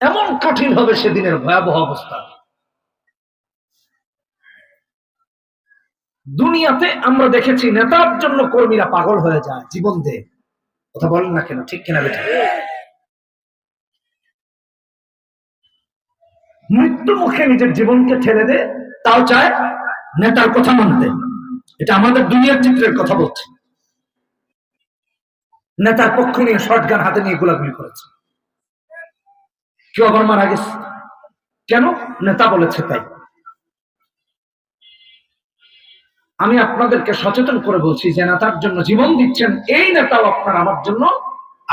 এমন কঠিন হবে সেদিনের ভয়াবহ অবস্থা। দুনিয়াতে আমরা দেখেছি নেতার জন্য কর্মীরা পাগল হয়ে যায়, জীবন দেয়। কথা বলেন না কেন, ঠিক কিনা বেটা? মৃত্যু মুখে নিজের জীবনকে ঠেলে দে, তাও চায় নেতার কথা মানতে। এটা আমাদের দুনিয়ার চিত্রের কথা বলছে। নেতার পক্ষ নিয়ে শর্টগান হাতে নিয়ে গোলাগুলি করেছে, কেউ আবার মারা গেছে। কেন? নেতা বলেছে তাই। আমি আপনাদেরকে সচেতন করে বলছি যে নেতার জন্য জীবন দিচ্ছেন এই নেতাও আপনার আমার জন্য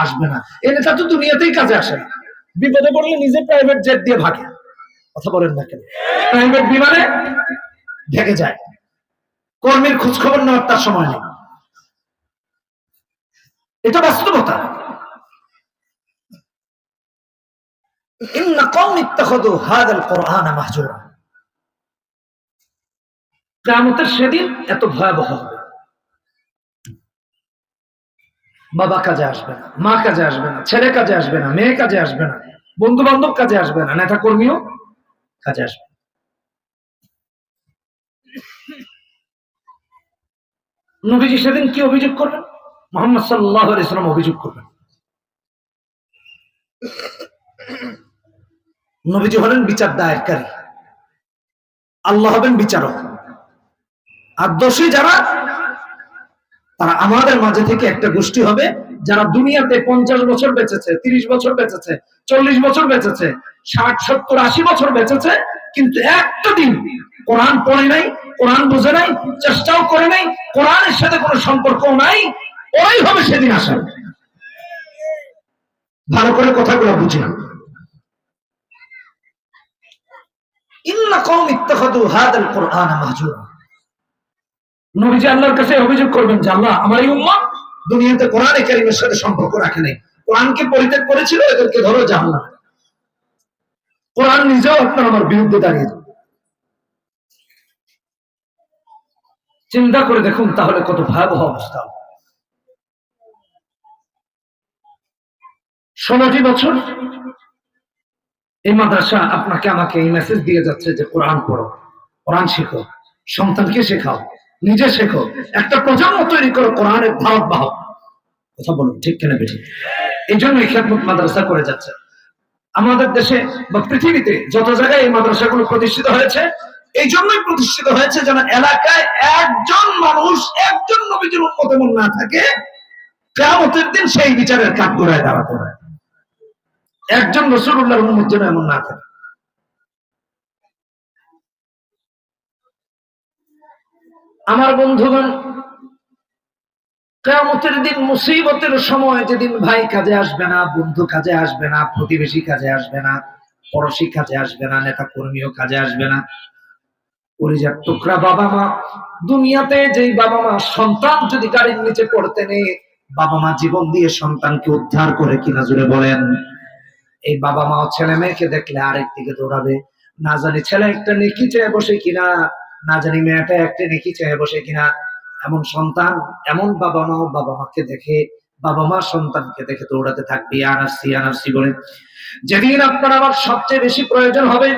আসবে না। এই নেতা তো দুনিয়াতেই কাজে আসে না, বিপদে পড়লে নিজে প্রাইভেট জেট দিয়ে ভাগে। কথা বলেন না কেন? প্রাইভেট বিমানে ঢেকে যায়, কর্মীর খোঁজ খবর নেওয়ার তার সময় নেই। এটা বাস্তবতা। ইন্না কওমি ইত্তাখাযু হাযাল কুরআনা মাহজুরা। কিয়ামতের সেদিন এত ভয়াবহ হবে। বাবা কাজে আসবে না, মা কাজে আসবে না, ছেলে কাজে আসবে না, মেয়ে কাজে আসবে না, বন্ধু বান্ধব কাজে আসবে না, নেতা কর্মীও কাজে আসবে। নবীজি সেদিন কি অভিযোগ করবেন? মুহাম্মদ সাল্লাল্লাহু আলাইহি ওয়াসাল্লাম অভিযোগ করবেন। নবীজি হলেন বিচার দায়েরকারী, আল্লাহ হবেন বিচারক। আর দোষী যারা, তারা আমাদের মাঝে থেকে একটা গোষ্ঠী হবে যারা দুনিয়াতে 50 বছর বেঁচেছে, 30 বছর বেঁচেছে, 40 বছর বেঁচেছে, 60, 70, 80 বছর বেঁচেছে, কিন্তু একটা দিন কোরআন পড়ে নাই, কোরআন বুঝে নাই, চেষ্টাও করে নাই, কোরআনের সাথে কোনো সম্পর্ক নাই। ওরাই হবে সেদিন আসা। ভালো করে কথাগুলো বুঝি। ইন্না কওমি ইত্তাখাযু হাযাল কুরআনা মাহজুরা। নবীজি আল্লাহর কাছে অভিযোগ করবেন যে আল্লাহ, আমার এই উম্মত দুনিয়াতে কোরআনে কারীমের সাথে সম্পর্ক রাখে নাই, কোরআনকে পরিত্যাগ করেছিল, এদেরকে ধরো জাহান্নামে। কোরআন নিজেও আপনার আমার বিরুদ্ধে দাঁড়িয়ে। চিন্তা করে দেখুন তাহলে কত ভয়াবহ অবস্থা। 16টি বছর এই মাদ্রাসা আপনাকে আমাকে এই মেসেজ দিয়ে যাচ্ছে যে কোরআন পড়ো, কোরআন শেখো, সন্তানকে শেখাও, নিজে শেখো, একটা প্রজন্ম তৈরি করো কোরআনের ধারক বাহক। কথা বলুন, ঠিক কিনা বেঠিক? এই জন্য এই খেদমত মাদ্রাসা করে যাচ্ছে। আমাদের দেশে বা পৃথিবীতে যত জায়গায় এই মাদ্রাসাগুলো প্রতিষ্ঠিত হয়েছে, এই জন্যই প্রতিষ্ঠিত হয়েছে যেন এলাকায় একজন মানুষ, একজন নবীজির উম্মত এমন না থাকে কিয়ামতের দিন সেই বিচারের কাঠগড়ায় দাঁড়াতে হয়। একজন রাসূলুল্লাহর উম্মত যেন এমন না থাকে। আমার বন্ধুগণ, কিয়ামতের দিন মুসিবতের সময়, যেদিন ভাই কাজে আসবে না, বন্ধু কাজে আসবে না, প্রতিবেশী কাজে আসবে না, পড়োশী কাজে আসবে না, নেতা কর্মীও কাজে আসবে না, কলিজার টুকরা বাবা মা, দুনিয়াতে যেই বাবা মা সন্তান যদি গাড়ির নিচে পড়তে নেই, বাবা মা জীবন দিয়ে সন্তানকে উদ্ধার করে কিনা জুড়ে বলেন। এই বাবা মাও ছেলে মেয়েকে দেখলে আরেক দিকে দৌড়াবে। না জানি ছেলে একটা নেকি চেয়ে বসে কিনা, না জানি মেয়েটা একটা নেকি চেয়ে বসে কিনা। এমন সন্তান, এমন বাবা মাও বাবা মাকে দেখে, বাবা মা সন্তানকে দেখে দৌড়াতে থাকবে আনাফসি আনাফসি বলে। যেদিন আপনার আমার সবচেয়ে বেশি প্রয়োজন হবে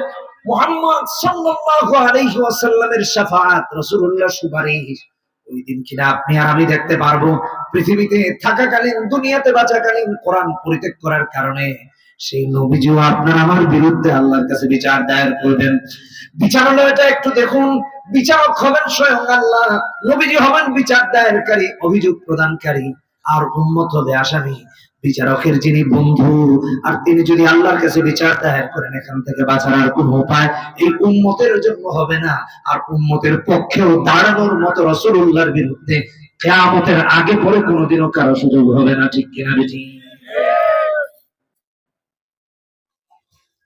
মুহাম্মদ সাল্লাল্লাহু আলাইহি ওয়াসাল্লামের শাফাআত, রাসূলুল্লাহ সুপারিশ, ওই দিন কিনা আপনি আর আমি দেখতে পারবো পৃথিবীতে থাকাকালীন, দুনিয়াতে বাঁচাকালীন কোরআন পরিত্যাগ করার কারণে সেই নবীজিও আপনার আমার বিরুদ্ধে আল্লাহর কাছে বিচার দায়ের করবেন। বিচার হলো এটা, একটু দেখুন, বিচারক হবেন স্বয়ং আল্লাহ, নবীজি হবেন বিচার দায়েরকারী, অভিযোগ প্রদানকারী, আর উম্মত হবে আসামি। বিচারকের যিনি বন্ধু, আর তিনি যদি আল্লাহর কাছে বিচার দায়ের করেন, এখান থেকে বাঁচার আর কোনো উপায় এই উম্মতের জন্য হবে না। আর উম্মতের পক্ষেও দাঁড়ানোর মতো রাসূলুল্লাহর বিরুদ্ধে কিয়ামতের আগে পরে কোনোদিনও কারো সুযোগ হবে না, ঠিক কিনা বেঠিক?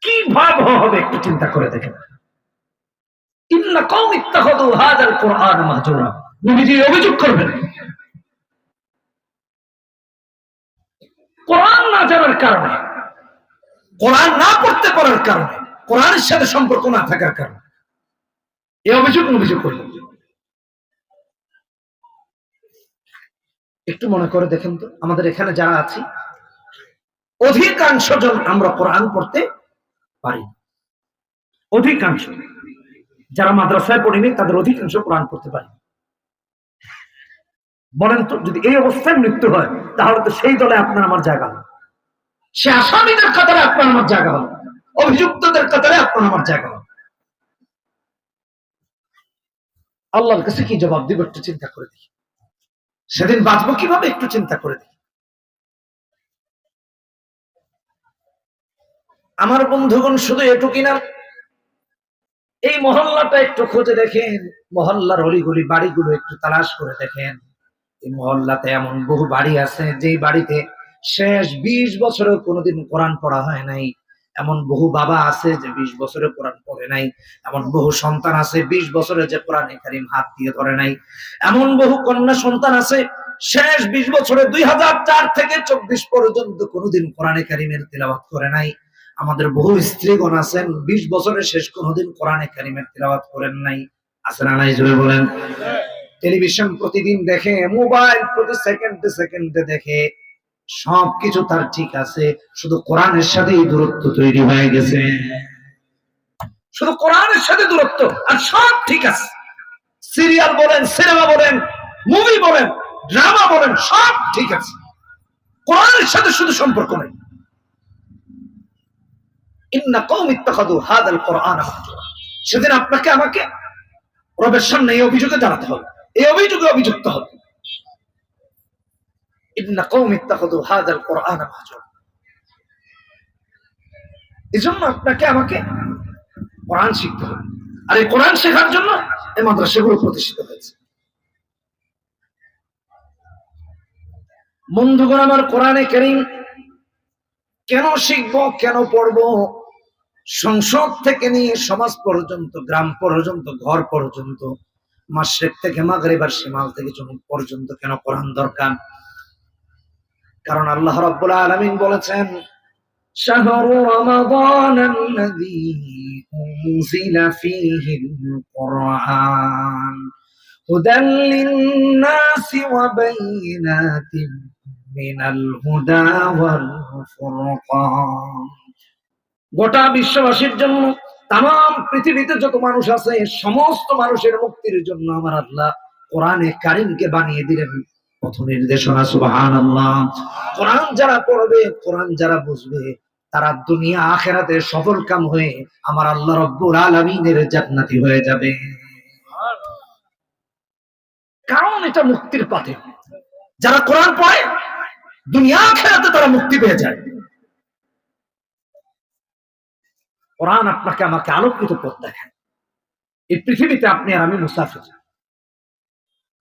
কি ভয়াবহ হবে একটু চিন্তা করে দেখেন। ইন্না কওমি ইত্তাখাযু হাযাল কুরআনা মাহজুরা। নবীজি অভিযোগ করবেন কোরআন না জানার কারণে, কোরআন না পড়তে পারার কারণে, কোরআনের সাথে সম্পর্ক না থাকার কারণে এই অভিযোগ নবীজি করবেন। একটু মনে করে দেখেন তো, আমাদের এখানে যারা আছি অধিকাংশ জন আমরা কোরআন পড়তে পারি না। অধিকাংশ যারা মাদ্রাসায় পড়েনি তাদের অধিকাংশ কোরআন পড়তে পারি। বলেন তো, যদি এই অবস্থায় মৃত্যু হয় তাহলে তো সেই দলে আপনার আমার জায়গা হবে, সে আসামিদের কাতারে আপনার আমার জায়গা হবে, অভিযুক্তদের কাতারে আপনার আমার জায়গা হবে। আল্লাহর কাছে কি জবাব দিব একটু চিন্তা করে দেখি। সেদিন বাঁচবো কিভাবে একটু চিন্তা করে দেখি। আমার বন্ধুগণ, শুধু এটুকুই না, এই মহল্লাটা একটু খুঁজে দেখেন, মহল্লার অলিগলি বাড়িগুলো একটু তালাশ করে দেখেন। এই মহল্লাতে এমন বহু বাড়ি আছে যেই বাড়িতে শেষ 20 বছরেও কোনোদিন কোরআন পড়া হয় নাই। এমন বহু বাবা আছে যে 20 বছরে কোরআন পড়ে নাই। এমন বহু সন্তান আছে 20 বছরে যে কোরআনে কারীম হাত দিয়ে ধরে নাই। এমন বহু কন্যা সন্তান আছে শেষ 20 বছরে 2004 থেকে 24 পর্যন্ত কোনোদিন কোরআনে কারীমের তিলাওয়াত করে নাই। আমাদের বহু স্ত্রীগণ আছেন 20 বছরের শেষ কোনোদিন কোরআনে কারীমের তিলাওয়াত করেন নাই। আছেন না নাই জোরে বলেন। টেলিভিশন প্রতিদিন দেখে, মোবাইল প্রতি সেকেন্ডে সেকেন্ডে দেখে, সবকিছু তার ঠিক আছে, শুধু কোরআনের সাথেই দূরত্ব তৈরি হয়ে গেছে। শুধু কোরআনের সাথে দূরত্ব, আর সব ঠিক আছে। সিরিয়াল বলেন, সিনেমা বলেন, মুভি বলেন, ড্রামা বলেন, সব ঠিক আছে, কোরআনের সাথে শুধু সম্পর্ক নেই। ইন্না কওমি ইত্তাখাযু হাযাল কুরআনা মাহজুরা। সেদিন আপনাকে আমাকে রবের সামনে এই অভিযোগে দাঁড়াতে হবে, এই অভিযোগে অভিযুক্ত হবে। ইন্না কওমি ইত্তাখাযু হাযাল কুরআনা মাহজুরা। এজন্য আপনাকে আমাকে কোরআন শিখতে হবে, আর এই কোরআন শেখার জন্য এই মাদ্রাসাগুলো প্রতিষ্ঠিত হয়েছে। বন্ধুগণ আমার, কোরআনে কারীম কেন শিখবো, কেন পড়বো? সংসদ থেকে নিয়ে সমাজ পর্যন্ত, গ্রাম পর্যন্ত, ঘর পর্যন্ত, মাশরিক থেকে মাগরিব আর শিমাল থেকে জনুব পর্যন্ত কেন কোরআন দরকার? কারণ আল্লাহ রাব্বুল আলামিন বলেছেন, শাহরু রমাদানাল্লাযী উনজিলা ফীহিল কুরআন হুদাল লিন-নাসি ওয়া বাইয়িনাতিন মিনাল হুদা ওয়াল ফুরকান। গোটা বিশ্ববাসীর জন্য, তাম পৃথিবীতে যত মানুষ আছে সমস্ত মানুষের মুক্তির জন্য আমার আল্লাহ কোরআনে কারীমকে বানিয়ে দিলেন পথ নির্দেশনা। সুবহানাল্লাহ। কোরআন যারা পড়বে, কোরআন যারা বুঝবে, তারা দুনিয়া আখিরাতে সফল কাম হয়ে আমার আল্লাহ রাব্বুল আলামিনের জান্নাতি হয়ে যাবে। কারণ এটা মুক্তির পথে। যারা কোরআন পড়ে দুনিয়া আখিরাতে তারা মুক্তি পেয়ে যায়। কোরআন আপনাকে আমাকে আলোকিত পথ দেখায়। এই পৃথিবীতে আপনি আর আমি মুসাফির।